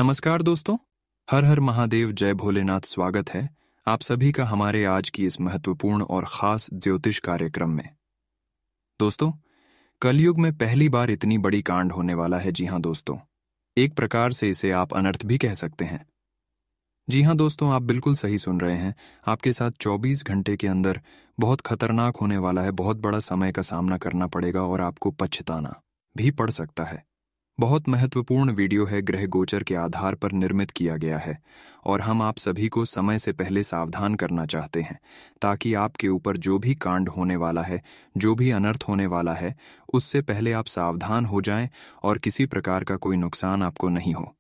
नमस्कार दोस्तों, हर हर महादेव, जय भोलेनाथ। स्वागत है आप सभी का हमारे आज की इस महत्वपूर्ण और खास ज्योतिष कार्यक्रम में। दोस्तों, कलयुग में पहली बार इतनी बड़ी कांड होने वाला है। जी हाँ दोस्तों, एक प्रकार से इसे आप अनर्थ भी कह सकते हैं। जी हाँ दोस्तों, आप बिल्कुल सही सुन रहे हैं। आपके साथ 24 घंटे के अंदर बहुत खतरनाक होने वाला है। बहुत बड़ा समय का सामना करना पड़ेगा और आपको पछताना भी पड़ सकता है। बहुत महत्वपूर्ण वीडियो है, ग्रह गोचर के आधार पर निर्मित किया गया है और हम आप सभी को समय से पहले सावधान करना चाहते हैं ताकि आपके ऊपर जो भी कांड होने वाला है, जो भी अनर्थ होने वाला है, उससे पहले आप सावधान हो जाएं और किसी प्रकार का कोई नुकसान आपको नहीं हो।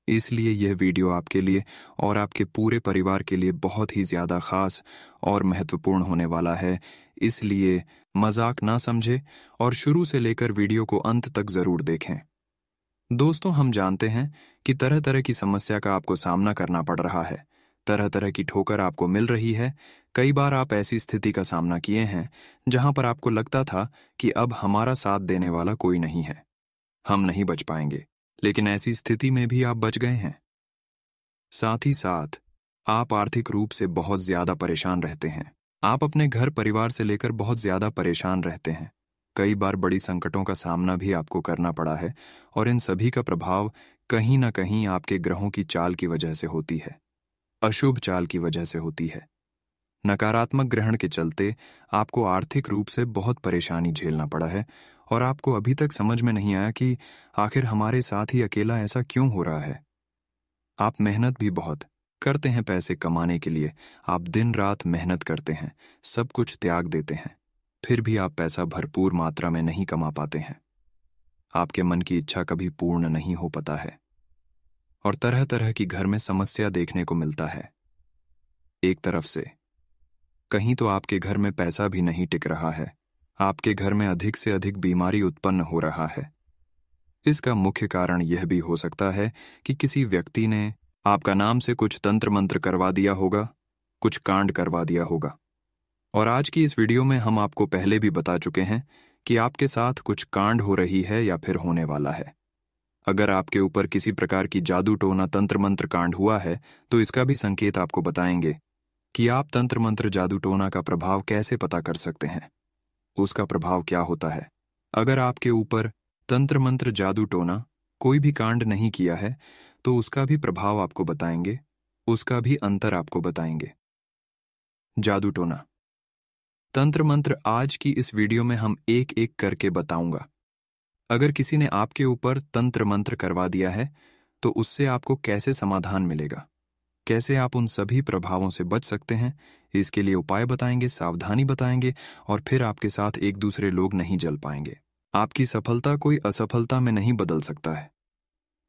इसलिए यह वीडियो आपके लिए और आपके पूरे परिवार के लिए बहुत ही ज़्यादा खास और महत्वपूर्ण होने वाला है। इसलिए मजाक ना समझे और शुरू से लेकर वीडियो को अंत तक ज़रूर देखें। दोस्तों, हम जानते हैं कि तरह तरह की समस्या का आपको सामना करना पड़ रहा है, तरह तरह की ठोकर आपको मिल रही है। कई बार आप ऐसी स्थिति का सामना किए हैं जहां पर आपको लगता था कि अब हमारा साथ देने वाला कोई नहीं है, हम नहीं बच पाएंगे, लेकिन ऐसी स्थिति में भी आप बच गए हैं। साथ ही साथ आप आर्थिक रूप से बहुत ज्यादा परेशान रहते हैं। आप अपने घर परिवार से लेकर बहुत ज्यादा परेशान रहते हैं। कई बार बड़ी संकटों का सामना भी आपको करना पड़ा है और इन सभी का प्रभाव कहीं ना कहीं आपके ग्रहों की चाल की वजह से होती है, अशुभ चाल की वजह से होती है। नकारात्मक ग्रहण के चलते आपको आर्थिक रूप से बहुत परेशानी झेलना पड़ा है और आपको अभी तक समझ में नहीं आया कि आखिर हमारे साथ ही अकेला ऐसा क्यों हो रहा है। आप मेहनत भी बहुत करते हैं पैसे कमाने के लिए। आप दिन रात मेहनत करते हैं, सब कुछ त्याग देते हैं, फिर भी आप पैसा भरपूर मात्रा में नहीं कमा पाते हैं। आपके मन की इच्छा कभी पूर्ण नहीं हो पाता है और तरह तरह की घर में समस्या देखने को मिलता है। एक तरफ से कहीं तो आपके घर में पैसा भी नहीं टिक रहा है, आपके घर में अधिक से अधिक बीमारी उत्पन्न हो रहा है। इसका मुख्य कारण यह भी हो सकता है कि किसी व्यक्ति ने आपका नाम से कुछ तंत्र मंत्र करवा दिया होगा, कुछ कांड करवा दिया होगा। और आज की इस वीडियो में हम आपको पहले भी बता चुके हैं कि आपके साथ कुछ कांड हो रही है या फिर होने वाला है। अगर आपके ऊपर किसी प्रकार की जादू टोना तंत्र मंत्र कांड हुआ है तो इसका भी संकेत आपको बताएंगे कि आप तंत्र मंत्र जादू टोना का प्रभाव कैसे पता कर सकते हैं, उसका प्रभाव क्या होता है। अगर आपके ऊपर तंत्र मंत्र जादू टोना कोई भी कांड नहीं किया है तो उसका भी प्रभाव आपको बताएंगे, उसका भी अंतर आपको बताएंगे। जादू टोना, तंत्र मंत्र आज की इस वीडियो में हम एक एक करके बताऊंगा। अगर किसी ने आपके ऊपर तंत्र मंत्र करवा दिया है तो उससे आपको कैसे समाधान मिलेगा, कैसे आप उन सभी प्रभावों से बच सकते हैं, इसके लिए उपाय बताएंगे, सावधानी बताएंगे और फिर आपके साथ एक दूसरे लोग नहीं जल पाएंगे। आपकी सफलता कोई असफलता में नहीं बदल सकता है।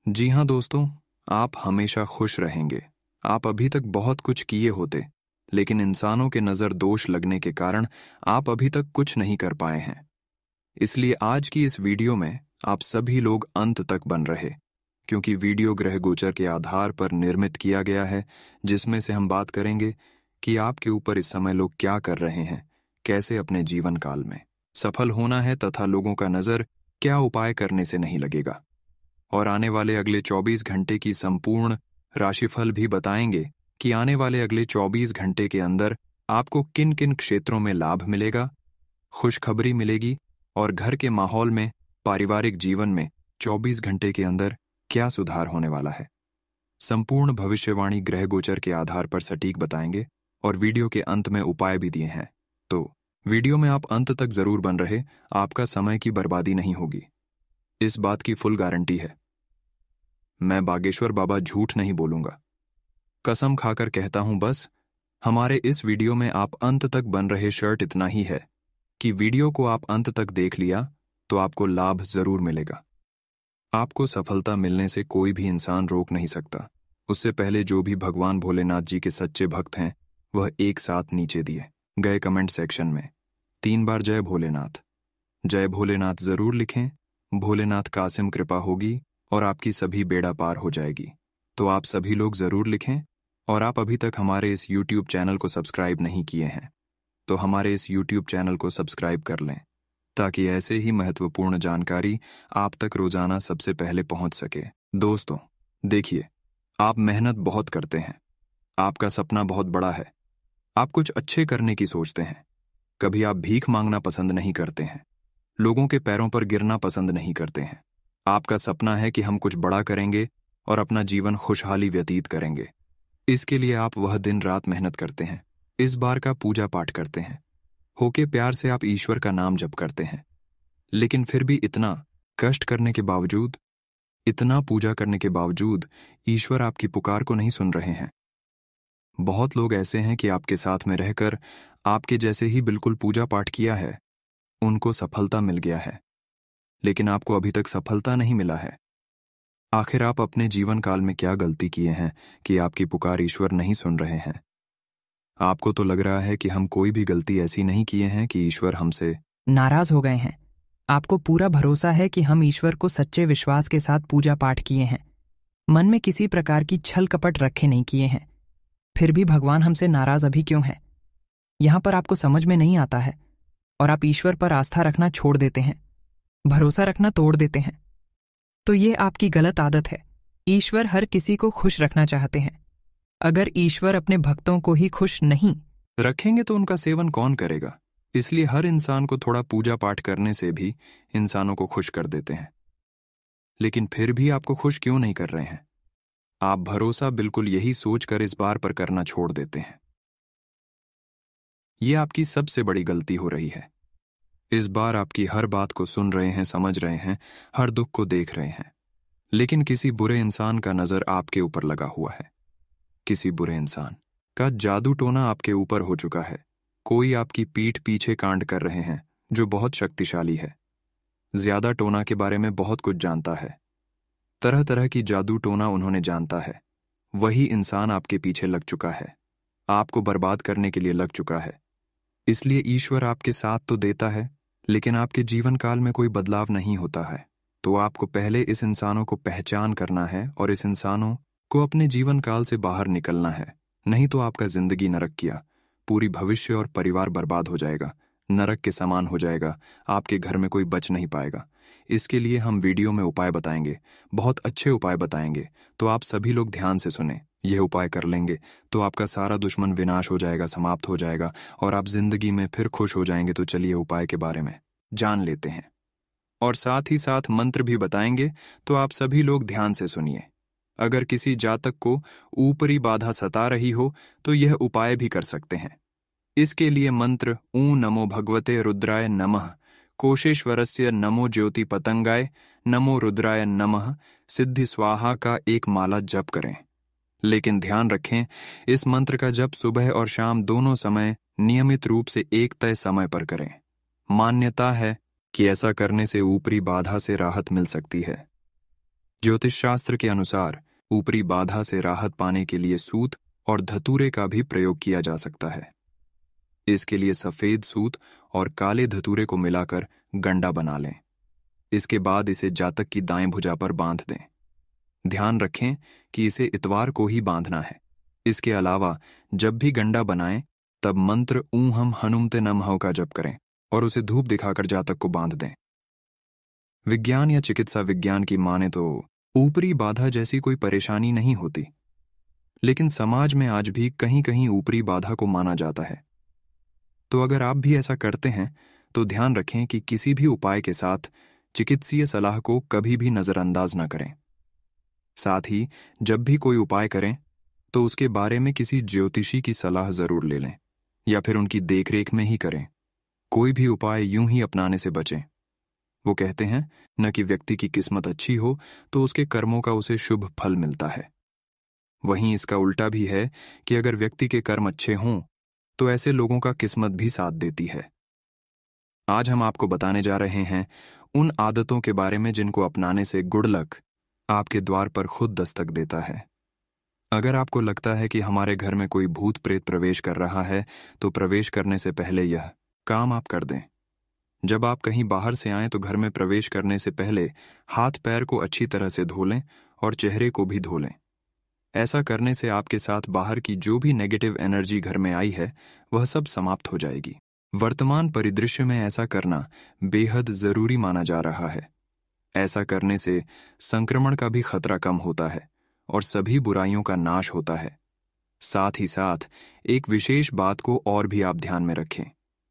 जी हाँ दोस्तों, आप हमेशा खुश रहेंगे। आप अभी तक बहुत कुछ किए होते, लेकिन इंसानों के नज़र दोष लगने के कारण आप अभी तक कुछ नहीं कर पाए हैं। इसलिए आज की इस वीडियो में आप सभी लोग अंत तक बन रहे, क्योंकि वीडियो ग्रह गोचर के आधार पर निर्मित किया गया है, जिसमें से हम बात करेंगे कि आपके ऊपर इस समय लोग क्या कर रहे हैं, कैसे अपने जीवन काल में सफल होना है तथा लोगों का नज़र क्या उपाय करने से नहीं लगेगा। और आने वाले अगले 24 घंटे की संपूर्ण राशिफल भी बताएंगे कि आने वाले अगले 24 घंटे के अंदर आपको किन किन क्षेत्रों में लाभ मिलेगा, खुशखबरी मिलेगी और घर के माहौल में, पारिवारिक जीवन में 24 घंटे के अंदर क्या सुधार होने वाला है। संपूर्ण भविष्यवाणी ग्रह गोचर के आधार पर सटीक बताएंगे और वीडियो के अंत में उपाय भी दिए हैं। तो वीडियो में आप अंत तक जरूर बन रहे, आपका समय की बर्बादी नहीं होगी, इस बात की फुल गारंटी है। मैं बागेश्वर बाबा झूठ नहीं बोलूंगा, कसम खाकर कहता हूं। बस हमारे इस वीडियो में आप अंत तक बन रहे शर्त इतना ही है कि वीडियो को आप अंत तक देख लिया तो आपको लाभ जरूर मिलेगा। आपको सफलता मिलने से कोई भी इंसान रोक नहीं सकता। उससे पहले जो भी भगवान भोलेनाथ जी के सच्चे भक्त हैं वह एक साथ नीचे दिए गए कमेंट सेक्शन में 3 बार जय भोलेनाथ जरूर लिखें। भोलेनाथ कासिम कृपा होगी और आपकी सभी बेड़ा पार हो जाएगी। तो आप सभी लोग जरूर लिखें। और आप अभी तक हमारे इस YouTube चैनल को सब्सक्राइब नहीं किए हैं तो हमारे इस YouTube चैनल को सब्सक्राइब कर लें ताकि ऐसे ही महत्वपूर्ण जानकारी आप तक रोजाना सबसे पहले पहुंच सके। दोस्तों, देखिए, आप मेहनत बहुत करते हैं, आपका सपना बहुत बड़ा है, आप कुछ अच्छे करने की सोचते हैं। कभी आप भीख मांगना पसंद नहीं करते हैं, लोगों के पैरों पर गिरना पसंद नहीं करते हैं। आपका सपना है कि हम कुछ बड़ा करेंगे और अपना जीवन खुशहाली व्यतीत करेंगे। इसके लिए आप वह दिन रात मेहनत करते हैं, इस बार का पूजा पाठ करते हैं, होके प्यार से आप ईश्वर का नाम जप करते हैं। लेकिन फिर भी इतना कष्ट करने के बावजूद, इतना पूजा करने के बावजूद ईश्वर आपकी पुकार को नहीं सुन रहे हैं। बहुत लोग ऐसे हैं कि आपके साथ में रहकर आपके जैसे ही बिल्कुल पूजा पाठ किया है, उनको सफलता मिल गया है, लेकिन आपको अभी तक सफलता नहीं मिला है। आखिर आप अपने जीवन काल में क्या गलती किए हैं कि आपकी पुकार ईश्वर नहीं सुन रहे हैं? आपको तो लग रहा है कि हम कोई भी गलती ऐसी नहीं किए हैं कि ईश्वर हमसे नाराज हो गए हैं। आपको पूरा भरोसा है कि हम ईश्वर को सच्चे विश्वास के साथ पूजा पाठ किए हैं, मन में किसी प्रकार की छल कपट रखे नहीं किए हैं। फिर भी भगवान हमसे नाराज अभी क्यों है? यहां पर आपको समझ में नहीं आता है और आप ईश्वर पर आस्था रखना छोड़ देते हैं, भरोसा रखना तोड़ देते हैं। तो ये आपकी गलत आदत है। ईश्वर हर किसी को खुश रखना चाहते हैं। अगर ईश्वर अपने भक्तों को ही खुश नहीं रखेंगे तो उनका सेवन कौन करेगा? इसलिए हर इंसान को थोड़ा पूजा पाठ करने से भी इंसानों को खुश कर देते हैं। लेकिन फिर भी आपको खुश क्यों नहीं कर रहे हैं? आप भरोसा बिल्कुल यही सोचकर इस बार पर करना छोड़ देते हैं। ये आपकी सबसे बड़ी गलती हो रही है। इस बार आपकी हर बात को सुन रहे हैं, समझ रहे हैं, हर दुख को देख रहे हैं, लेकिन किसी बुरे इंसान का नजर आपके ऊपर लगा हुआ है। किसी बुरे इंसान का जादू टोना आपके ऊपर हो चुका है। कोई आपकी पीठ पीछे कांड कर रहे हैं जो बहुत शक्तिशाली है, ज्यादा टोना के बारे में बहुत कुछ जानता है, तरह तरह की जादू टोना उन्होंने जानता है। वही इंसान आपके पीछे लग चुका है, आपको बर्बाद करने के लिए लग चुका है। इसलिए ईश्वर आपके साथ तो देता है, लेकिन आपके जीवन काल में कोई बदलाव नहीं होता है। तो आपको पहले इस इंसानों को पहचान करना है और इस इंसानों को अपने जीवन काल से बाहर निकलना है। नहीं तो आपका जिंदगी नरक किया, पूरी भविष्य और परिवार बर्बाद हो जाएगा, नरक के समान हो जाएगा। आपके घर में कोई बच नहीं पाएगा। इसके लिए हम वीडियो में उपाय बताएंगे, बहुत अच्छे उपाय बताएंगे, तो आप सभी लोग ध्यान से सुने। यह उपाय कर लेंगे तो आपका सारा दुश्मन विनाश हो जाएगा, समाप्त हो जाएगा और आप जिंदगी में फिर खुश हो जाएंगे। तो चलिए उपाय के बारे में जान लेते हैं और साथ ही साथ मंत्र भी बताएंगे, तो आप सभी लोग ध्यान से सुनिए। अगर किसी जातक को ऊपरी बाधा सता रही हो तो यह उपाय भी कर सकते हैं। इसके लिए मंत्र ऊ नमो भगवते रुद्राय नमः, कोशेश्वरस्य नमो ज्योति पतंगाय, नमो रुद्राय नमः सिद्धि स्वाहा का एक माला जप करें। लेकिन ध्यान रखें, इस मंत्र का जप सुबह और शाम दोनों समय नियमित रूप से एक तय समय पर करें। मान्यता है कि ऐसा करने से ऊपरी बाधा से राहत मिल सकती है। ज्योतिष शास्त्र के अनुसार ऊपरी बाधा से राहत पाने के लिए सूत और धतूरे का भी प्रयोग किया जा सकता है। इसके लिए सफेद सूत और काले धतूरे को मिलाकर गंडा बना लें। इसके बाद इसे जातक की दाएं भुजा पर बांध दें। ध्यान रखें कि इसे इतवार को ही बांधना है। इसके अलावा जब भी गंडा बनाएं तब मंत्र ऊं हम हनुमते नमः का जप करें और उसे धूप दिखाकर जातक को बांध दें। विज्ञान या चिकित्सा विज्ञान की माने तो ऊपरी बाधा जैसी कोई परेशानी नहीं होती, लेकिन समाज में आज भी कहीं कहीं ऊपरी बाधा को माना जाता है। तो अगर आप भी ऐसा करते हैं तो ध्यान रखें कि किसी भी उपाय के साथ चिकित्सीय सलाह को कभी भी नजरअंदाज न करें। साथ ही जब भी कोई उपाय करें तो उसके बारे में किसी ज्योतिषी की सलाह जरूर ले लें या फिर उनकी देखरेख में ही करें। कोई भी उपाय यूं ही अपनाने से बचें। वो कहते हैं न कि व्यक्ति की किस्मत अच्छी हो तो उसके कर्मों का उसे शुभ फल मिलता है। वहीं इसका उल्टा भी है कि अगर व्यक्ति के कर्म अच्छे हों तो ऐसे लोगों का किस्मत भी साथ देती है। आज हम आपको बताने जा रहे हैं उन आदतों के बारे में जिनको अपनाने से गुड लक आपके द्वार पर खुद दस्तक देता है। अगर आपको लगता है कि हमारे घर में कोई भूत प्रेत प्रवेश कर रहा है तो प्रवेश करने से पहले यह काम आप कर दें। जब आप कहीं बाहर से आएं तो घर में प्रवेश करने से पहले हाथ पैर को अच्छी तरह से धो लें और चेहरे को भी धो लें। ऐसा करने से आपके साथ बाहर की जो भी नेगेटिव एनर्जी घर में आई है वह सब समाप्त हो जाएगी। वर्तमान परिदृश्य में ऐसा करना बेहद जरूरी माना जा रहा है। ऐसा करने से संक्रमण का भी खतरा कम होता है और सभी बुराइयों का नाश होता है। साथ ही साथ एक विशेष बात को और भी आप ध्यान में रखें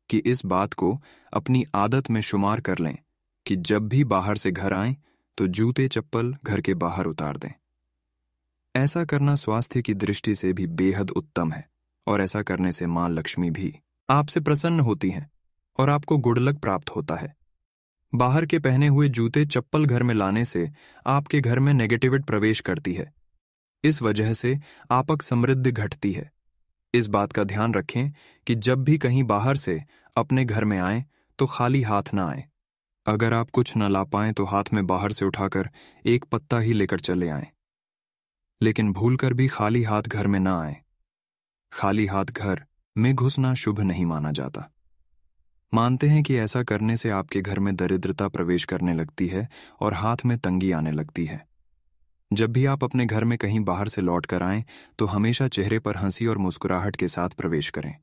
कि इस बात को अपनी आदत में शुमार कर लें कि जब भी बाहर से घर आएं तो जूते चप्पल घर के बाहर उतार दें। ऐसा करना स्वास्थ्य की दृष्टि से भी बेहद उत्तम है और ऐसा करने से मां लक्ष्मी भी आपसे प्रसन्न होती हैं और आपको गुड लक प्राप्त होता है। बाहर के पहने हुए जूते चप्पल घर में लाने से आपके घर में नेगेटिविटी प्रवेश करती है। इस वजह से आपक समृद्धि घटती है। इस बात का ध्यान रखें कि जब भी कहीं बाहर से अपने घर में आएं तो खाली हाथ ना आएं। अगर आप कुछ न ला पाएं तो हाथ में बाहर से उठाकर एक पत्ता ही लेकर चले आएं, लेकिन भूलकर भी खाली हाथ घर में ना आएं। खाली हाथ घर में घुसना शुभ नहीं माना जाता। मानते हैं कि ऐसा करने से आपके घर में दरिद्रता प्रवेश करने लगती है और हाथ में तंगी आने लगती है। जब भी आप अपने घर में कहीं बाहर से लौट कर आएं तो हमेशा चेहरे पर हंसी और मुस्कुराहट के साथ प्रवेश करें।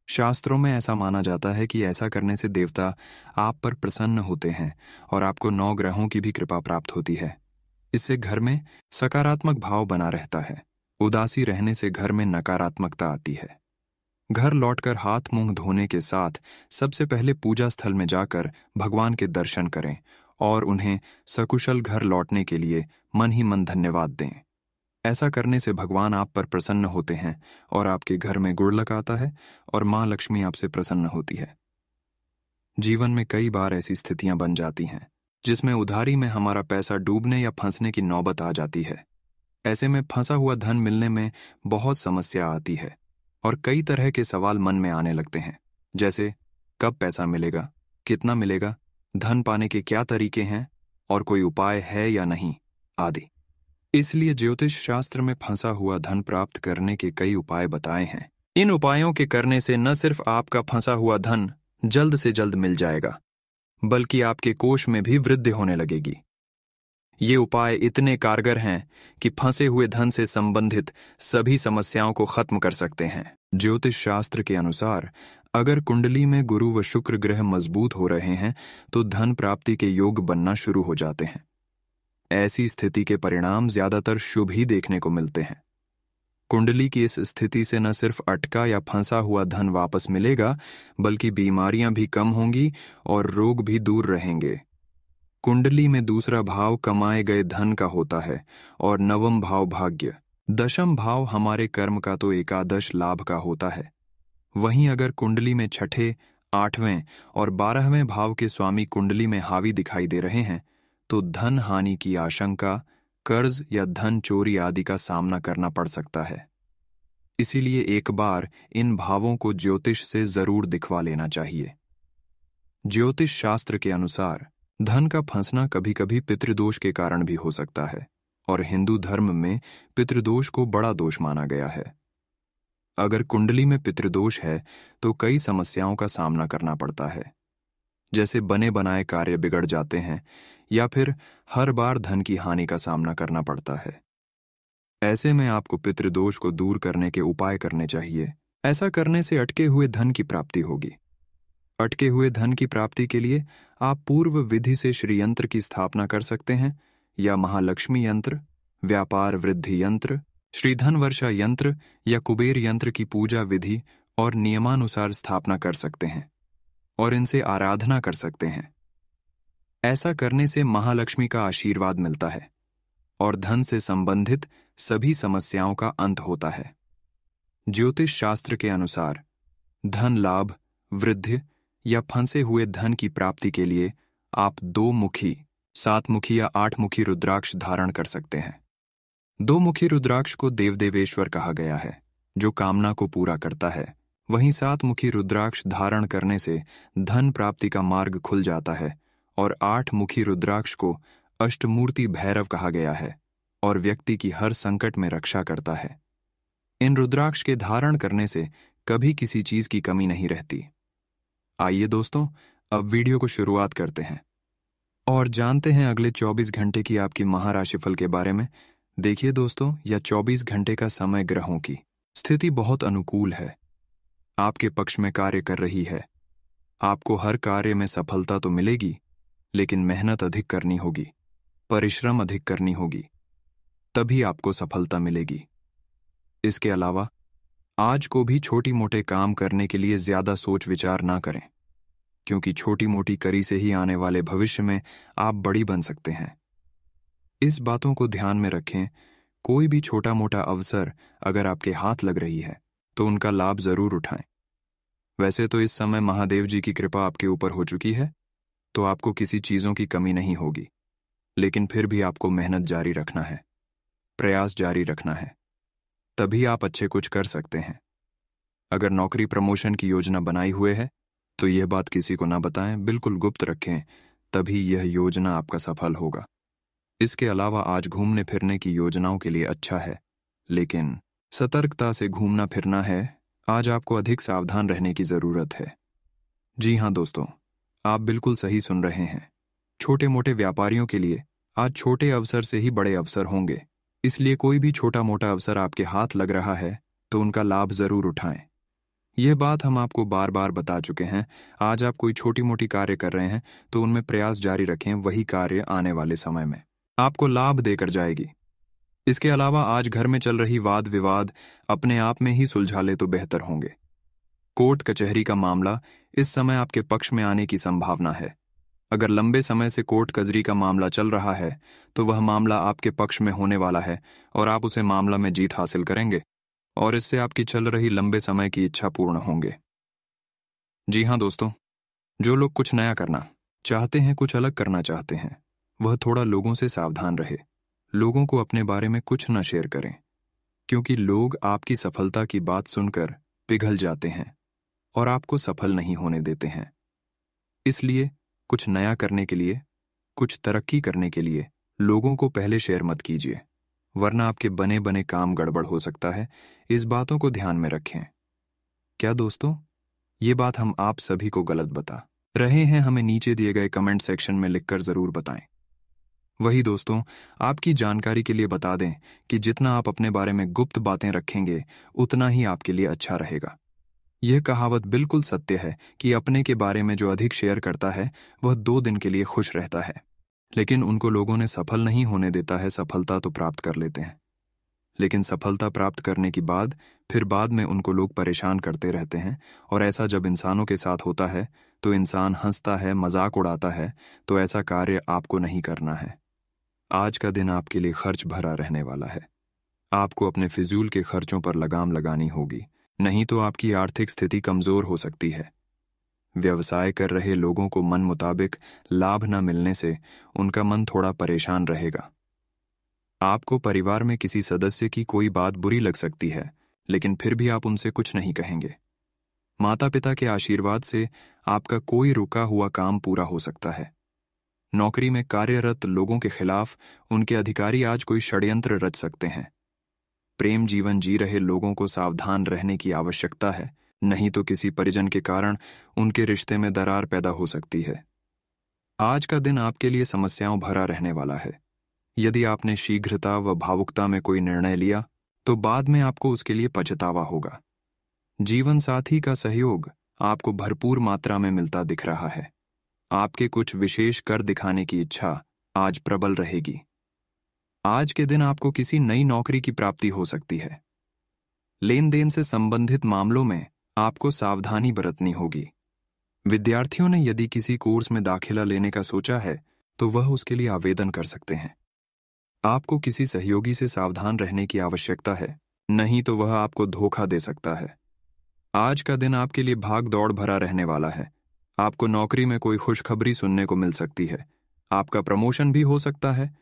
शास्त्रों में ऐसा माना जाता है कि ऐसा करने से देवता आप पर प्रसन्न होते हैं और आपको 9 ग्रहों की भी कृपा प्राप्त होती है। इससे घर में सकारात्मक भाव बना रहता है। उदासी रहने से घर में नकारात्मकता आती है। घर लौटकर हाथ मुंह धोने के साथ सबसे पहले पूजा स्थल में जाकर भगवान के दर्शन करें और उन्हें सकुशल घर लौटने के लिए मन ही मन धन्यवाद दें। ऐसा करने से भगवान आप पर प्रसन्न होते हैं और आपके घर में गुड लक आता है और मां लक्ष्मी आपसे प्रसन्न होती है। जीवन में कई बार ऐसी स्थितियां बन जाती हैं जिसमें उधारी में हमारा पैसा डूबने या फंसने की नौबत आ जाती है। ऐसे में फंसा हुआ धन मिलने में बहुत समस्या आती है और कई तरह के सवाल मन में आने लगते हैं, जैसे कब पैसा मिलेगा, कितना मिलेगा, धन पाने के क्या तरीके हैं और कोई उपाय है या नहीं आदि। इसलिए ज्योतिष शास्त्र में फंसा हुआ धन प्राप्त करने के कई उपाय बताए हैं। इन उपायों के करने से न सिर्फ आपका फंसा हुआ धन जल्द से जल्द मिल जाएगा, बल्कि आपके कोष में भी वृद्धि होने लगेगी। ये उपाय इतने कारगर हैं कि फंसे हुए धन से संबंधित सभी समस्याओं को खत्म कर सकते हैं। ज्योतिष शास्त्र के अनुसार अगर कुंडली में गुरु व शुक्र ग्रह मजबूत हो रहे हैं तो धन प्राप्ति के योग बनना शुरू हो जाते हैं। ऐसी स्थिति के परिणाम ज्यादातर शुभ ही देखने को मिलते हैं। कुंडली की इस स्थिति से न सिर्फ अटका या फंसा हुआ धन वापस मिलेगा, बल्कि बीमारियां भी कम होंगी और रोग भी दूर रहेंगे। कुंडली में दूसरा भाव कमाए गए धन का होता है और 9वां भाव भाग्य, 10वां भाव हमारे कर्म का तो एकादश लाभ का होता है। वहीं अगर कुंडली में 6ठे, 8वें और 12वें भाव के स्वामी कुंडली में हावी दिखाई दे रहे हैं तो धन हानि की आशंका, कर्ज या धन चोरी आदि का सामना करना पड़ सकता है। इसीलिए एक बार इन भावों को ज्योतिष से जरूर दिखवा लेना चाहिए। ज्योतिष शास्त्र के अनुसार धन का फंसना कभी कभी पितृदोष के कारण भी हो सकता है और हिंदू धर्म में पितृदोष को बड़ा दोष माना गया है। अगर कुंडली में पितृदोष है तो कई समस्याओं का सामना करना पड़ता है, जैसे बने बनाए कार्य बिगड़ जाते हैं या फिर हर बार धन की हानि का सामना करना पड़ता है। ऐसे में आपको पितृदोष को दूर करने के उपाय करने चाहिए। ऐसा करने से अटके हुए धन की प्राप्ति होगी। अटके हुए धन की प्राप्ति के लिए आप पूर्व विधि से श्री यंत्र की स्थापना कर सकते हैं या महालक्ष्मी यंत्र, व्यापार वृद्धि यंत्र, श्रीधन वर्षा यंत्र या कुबेर यंत्र की पूजा विधि और नियमानुसार स्थापना कर सकते हैं और इनसे आराधना कर सकते हैं। ऐसा करने से महालक्ष्मी का आशीर्वाद मिलता है और धन से संबंधित सभी समस्याओं का अंत होता है। ज्योतिष शास्त्र के अनुसार धन लाभ, वृद्धि या फंसे हुए धन की प्राप्ति के लिए आप 2 मुखी, 7 मुखी या 8 मुखी रुद्राक्ष धारण कर सकते हैं। 2 मुखी रुद्राक्ष को देवदेवेश्वर कहा गया है, जो कामना को पूरा करता है। वहीं 7 मुखी रुद्राक्ष धारण करने से धन प्राप्ति का मार्ग खुल जाता है और 8 मुखी रुद्राक्ष को अष्टमूर्ति भैरव कहा गया है और व्यक्ति की हर संकट में रक्षा करता है। इन रुद्राक्ष के धारण करने से कभी किसी चीज की कमी नहीं रहती। आइए दोस्तों, अब वीडियो को शुरुआत करते हैं और जानते हैं अगले 24 घंटे की आपकी महाराशिफल के बारे में। देखिए दोस्तों, यह 24 घंटे का समय ग्रहों की स्थिति बहुत अनुकूल है, आपके पक्ष में कार्य कर रही है। आपको हर कार्य में सफलता तो मिलेगी, लेकिन मेहनत अधिक करनी होगी, परिश्रम अधिक करनी होगी। तभी आपको सफलता मिलेगी। इसके अलावा आज को भी छोटी मोटे काम करने के लिए ज्यादा सोच विचार ना करें, क्योंकि छोटी मोटी करी से ही आने वाले भविष्य में आप बड़ी बन सकते हैं। इस बातों को ध्यान में रखें। कोई भी छोटा मोटा अवसर अगर आपके हाथ लग रही है तो उनका लाभ जरूर उठाएं। वैसे तो इस समय महादेव जी की कृपा आपके ऊपर हो चुकी है, तो आपको किसी चीजों की कमी नहीं होगी, लेकिन फिर भी आपको मेहनत जारी रखना है, प्रयास जारी रखना है, तभी आप अच्छे कुछ कर सकते हैं। अगर नौकरी प्रमोशन की योजना बनाई हुए है तो यह बात किसी को ना बताएं, बिल्कुल गुप्त रखें, तभी यह योजना आपका सफल होगा। इसके अलावा आज घूमने फिरने की योजनाओं के लिए अच्छा है, लेकिन सतर्कता से घूमना फिरना है। आज आपको अधिक सावधान रहने की जरूरत है। जी हाँ दोस्तों, आप बिल्कुल सही सुन रहे हैं। छोटे मोटे व्यापारियों के लिए आज छोटे अवसर से ही बड़े अवसर होंगे, इसलिए कोई भी छोटा मोटा अवसर आपके हाथ लग रहा है तो उनका लाभ जरूर उठाएं। यह बात हम आपको बार बार बता चुके हैं। आज आप कोई छोटी मोटी कार्य कर रहे हैं तो उनमें प्रयास जारी रखें, वही कार्य आने वाले समय में आपको लाभ देकर जाएगी। इसके अलावा आज घर में चल रही वाद विवाद अपने आप में ही सुलझा ले तो बेहतर होंगे। कोर्ट कचहरी का मामला इस समय आपके पक्ष में आने की संभावना है। अगर लंबे समय से कोर्ट कचहरी का मामला चल रहा है तो वह मामला आपके पक्ष में होने वाला है और आप उसे मामला में जीत हासिल करेंगे और इससे आपकी चल रही लंबे समय की इच्छा पूर्ण होंगे। जी हाँ दोस्तों, जो लोग कुछ नया करना चाहते हैं, कुछ अलग करना चाहते हैं, वह थोड़ा लोगों से सावधान रहे। लोगों को अपने बारे में कुछ न शेयर करें, क्योंकि लोग आपकी सफलता की बात सुनकर पिघल जाते हैं और आपको सफल नहीं होने देते हैं। इसलिए कुछ नया करने के लिए, कुछ तरक्की करने के लिए लोगों को पहले शेयर मत कीजिए, वरना आपके बने बने काम गड़बड़ हो सकता है। इस बातों को ध्यान में रखें। क्या दोस्तों, ये बात हम आप सभी को गलत बता रहे हैं? हमें नीचे दिए गए कमेंट सेक्शन में लिखकर जरूर बताएं। वही दोस्तों, आपकी जानकारी के लिए बता दें कि जितना आप अपने बारे में गुप्त बातें रखेंगे उतना ही आपके लिए अच्छा रहेगा। यह कहावत बिल्कुल सत्य है कि अपने के बारे में जो अधिक शेयर करता है वह 2 दिन के लिए खुश रहता है, लेकिन उनको लोगों ने सफल नहीं होने देता है। सफलता तो प्राप्त कर लेते हैं, लेकिन सफलता प्राप्त करने की फिर बाद में उनको लोग परेशान करते रहते हैं। और ऐसा जब इंसानों के साथ होता है तो इंसान हंसता है, मजाक उड़ाता है, तो ऐसा कार्य आपको नहीं करना है। आज का दिन आपके लिए खर्च भरा रहने वाला है। आपको अपने फिजूल के खर्चों पर लगाम लगानी होगी, नहीं तो आपकी आर्थिक स्थिति कमजोर हो सकती है। व्यवसाय कर रहे लोगों को मन मुताबिक लाभ न मिलने से उनका मन थोड़ा परेशान रहेगा। आपको परिवार में किसी सदस्य की कोई बात बुरी लग सकती है, लेकिन फिर भी आप उनसे कुछ नहीं कहेंगे। माता पिता के आशीर्वाद से आपका कोई रुका हुआ काम पूरा हो सकता है। नौकरी में कार्यरत लोगों के खिलाफ उनके अधिकारी आज कोई षड्यंत्र रच सकते हैं। प्रेम जीवन जी रहे लोगों को सावधान रहने की आवश्यकता है, नहीं तो किसी परिजन के कारण उनके रिश्ते में दरार पैदा हो सकती है। आज का दिन आपके लिए समस्याओं भरा रहने वाला है। यदि आपने शीघ्रता व भावुकता में कोई निर्णय लिया तो बाद में आपको उसके लिए पछतावा होगा। जीवन साथी का सहयोग आपको भरपूर मात्रा में मिलता दिख रहा है। आपके कुछ विशेष कर दिखाने की इच्छा आज प्रबल रहेगी। आज के दिन आपको किसी नई नौकरी की प्राप्ति हो सकती है। लेन देन से संबंधित मामलों में आपको सावधानी बरतनी होगी। विद्यार्थियों ने यदि किसी कोर्स में दाखिला लेने का सोचा है तो वह उसके लिए आवेदन कर सकते हैं। आपको किसी सहयोगी से सावधान रहने की आवश्यकता है, नहीं तो वह आपको धोखा दे सकता है। आज का दिन आपके लिए भाग दौड़ भरा रहने वाला है। आपको नौकरी में कोई खुशखबरी सुनने को मिल सकती है। आपका प्रमोशन भी हो सकता है।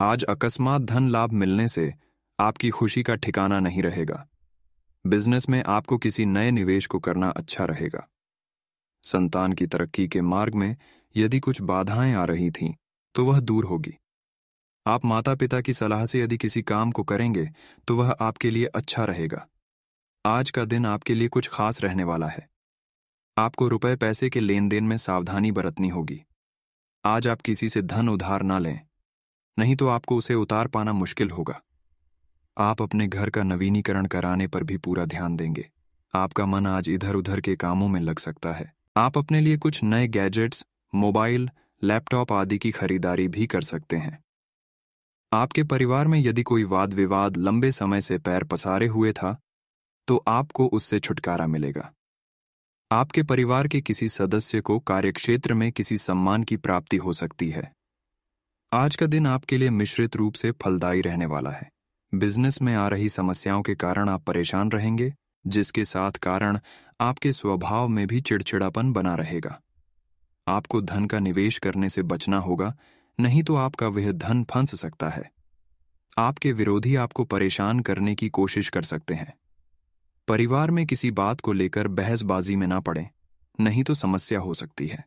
आज अकस्मात धन लाभ मिलने से आपकी खुशी का ठिकाना नहीं रहेगा। बिजनेस में आपको किसी नए निवेश को करना अच्छा रहेगा। संतान की तरक्की के मार्ग में यदि कुछ बाधाएं आ रही थीं तो वह दूर होगी। आप माता पिता की सलाह से यदि किसी काम को करेंगे तो वह आपके लिए अच्छा रहेगा। आज का दिन आपके लिए कुछ खास रहने वाला है। आपको रुपए पैसे के लेन देन में सावधानी बरतनी होगी। आज आप किसी से धन उधार ना लें, नहीं तो आपको उसे उतार पाना मुश्किल होगा। आप अपने घर का नवीनीकरण कराने पर भी पूरा ध्यान देंगे। आपका मन आज इधर उधर के कामों में लग सकता है। आप अपने लिए कुछ नए गैजेट्स, मोबाइल, लैपटॉप आदि की खरीदारी भी कर सकते हैं। आपके परिवार में यदि कोई वाद विवाद लंबे समय से पैर पसारे हुए था, तो आपको उससे छुटकारा मिलेगा। आपके परिवार के किसी सदस्य को कार्यक्षेत्र में किसी सम्मान की प्राप्ति हो सकती है। आज का दिन आपके लिए मिश्रित रूप से फलदायी रहने वाला है। बिजनेस में आ रही समस्याओं के कारण आप परेशान रहेंगे, जिसके साथ कारण आपके स्वभाव में भी चिड़चिड़ापन बना रहेगा। आपको धन का निवेश करने से बचना होगा, नहीं तो आपका वह धन फंस सकता है। आपके विरोधी आपको परेशान करने की कोशिश कर सकते हैं। परिवार में किसी बात को लेकर बहसबाजी में ना पड़ें, नहीं तो समस्या हो सकती है।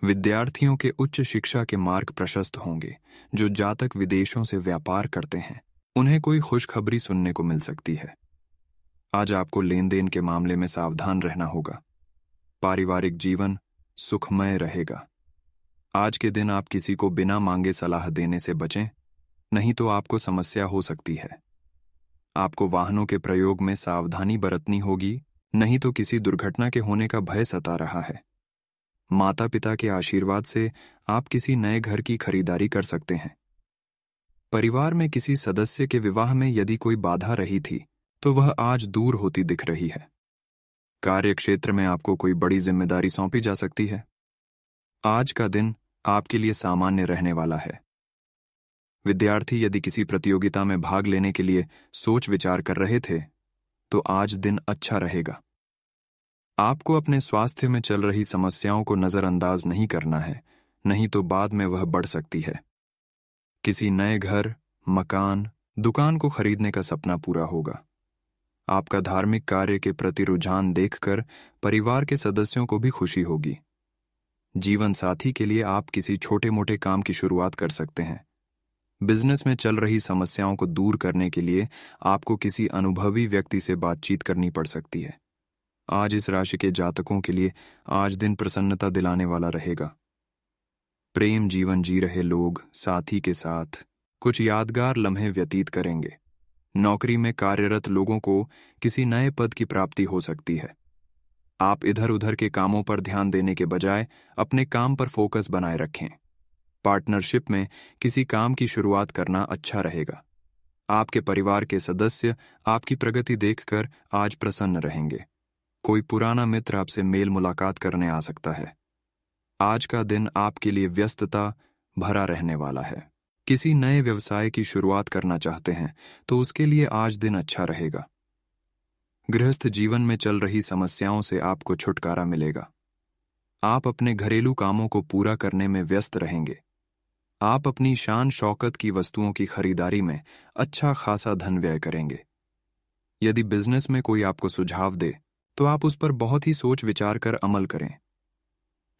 विद्यार्थियों के उच्च शिक्षा के मार्ग प्रशस्त होंगे। जो जातक विदेशों से व्यापार करते हैं, उन्हें कोई खुशखबरी सुनने को मिल सकती है। आज आपको लेन देन के मामले में सावधान रहना होगा। पारिवारिक जीवन सुखमय रहेगा। आज के दिन आप किसी को बिना मांगे सलाह देने से बचें, नहीं तो आपको समस्या हो सकती है। आपको वाहनों के प्रयोग में सावधानी बरतनी होगी, नहीं तो किसी दुर्घटना के होने का भय सता रहा है। माता पिता के आशीर्वाद से आप किसी नए घर की खरीदारी कर सकते हैं। परिवार में किसी सदस्य के विवाह में यदि कोई बाधा रही थी, तो वह आज दूर होती दिख रही है। कार्यक्षेत्र में आपको कोई बड़ी जिम्मेदारी सौंपी जा सकती है। आज का दिन आपके लिए सामान्य रहने वाला है। विद्यार्थी यदि किसी प्रतियोगिता में भाग लेने के लिए सोच विचार कर रहे थे, तो आज दिन अच्छा रहेगा। आपको अपने स्वास्थ्य में चल रही समस्याओं को नजरअंदाज नहीं करना है, नहीं तो बाद में वह बढ़ सकती है। किसी नए घर, मकान, दुकान को खरीदने का सपना पूरा होगा। आपका धार्मिक कार्य के प्रति रुझान देखकर परिवार के सदस्यों को भी खुशी होगी। जीवन साथी के लिए आप किसी छोटे मोटे काम की शुरुआत कर सकते हैं। बिजनेस में चल रही समस्याओं को दूर करने के लिए आपको किसी अनुभवी व्यक्ति से बातचीत करनी पड़ सकती है। आज इस राशि के जातकों के लिए आज दिन प्रसन्नता दिलाने वाला रहेगा। प्रेम जीवन जी रहे लोग साथी के साथ कुछ यादगार लम्हे व्यतीत करेंगे। नौकरी में कार्यरत लोगों को किसी नए पद की प्राप्ति हो सकती है। आप इधर उधर के कामों पर ध्यान देने के बजाय अपने काम पर फोकस बनाए रखें। पार्टनरशिप में किसी काम की शुरुआत करना अच्छा रहेगा। आपके परिवार के सदस्य आपकी प्रगति देखकर आज प्रसन्न रहेंगे। कोई पुराना मित्र आपसे मेल मुलाकात करने आ सकता है। आज का दिन आपके लिए व्यस्तता भरा रहने वाला है। किसी नए व्यवसाय की शुरुआत करना चाहते हैं तो उसके लिए आज दिन अच्छा रहेगा। गृहस्थ जीवन में चल रही समस्याओं से आपको छुटकारा मिलेगा। आप अपने घरेलू कामों को पूरा करने में व्यस्त रहेंगे। आप अपनी शान शौकत की वस्तुओं की खरीदारी में अच्छा खासा धन व्यय करेंगे। यदि बिजनेस में कोई आपको सुझाव दे तो आप उस पर बहुत ही सोच विचार कर अमल करें।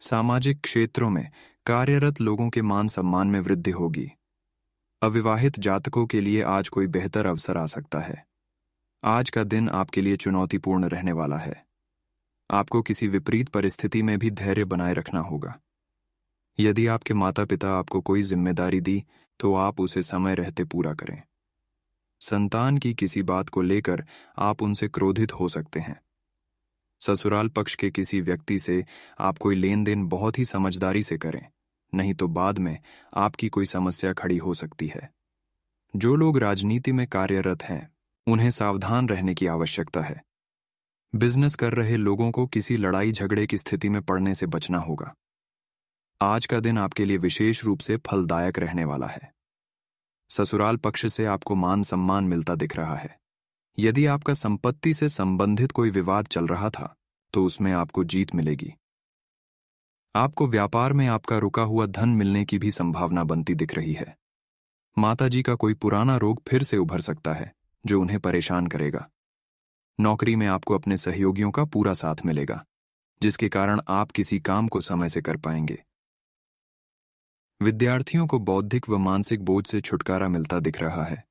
सामाजिक क्षेत्रों में कार्यरत लोगों के मान सम्मान में वृद्धि होगी। अविवाहित जातकों के लिए आज कोई बेहतर अवसर आ सकता है। आज का दिन आपके लिए चुनौतीपूर्ण रहने वाला है। आपको किसी विपरीत परिस्थिति में भी धैर्य बनाए रखना होगा। यदि आपके माता पिता आपको कोई जिम्मेदारी दी तो आप उसे समय रहते पूरा करें। संतान की किसी बात को लेकर आप उनसे क्रोधित हो सकते हैं। ससुराल पक्ष के किसी व्यक्ति से आप कोई लेन देन बहुत ही समझदारी से करें, नहीं तो बाद में आपकी कोई समस्या खड़ी हो सकती है। जो लोग राजनीति में कार्यरत हैं, उन्हें सावधान रहने की आवश्यकता है। बिजनेस कर रहे लोगों को किसी लड़ाई झगड़े की स्थिति में पड़ने से बचना होगा। आज का दिन आपके लिए विशेष रूप से फलदायक रहने वाला है। ससुराल पक्ष से आपको मान सम्मान मिलता दिख रहा है। यदि आपका संपत्ति से संबंधित कोई विवाद चल रहा था तो उसमें आपको जीत मिलेगी। आपको व्यापार में आपका रुका हुआ धन मिलने की भी संभावना बनती दिख रही है। माताजी का कोई पुराना रोग फिर से उभर सकता है जो उन्हें परेशान करेगा। नौकरी में आपको अपने सहयोगियों का पूरा साथ मिलेगा, जिसके कारण आप किसी काम को समय से कर पाएंगे। विद्यार्थियों को बौद्धिक व मानसिक बोझ से छुटकारा मिलता दिख रहा है।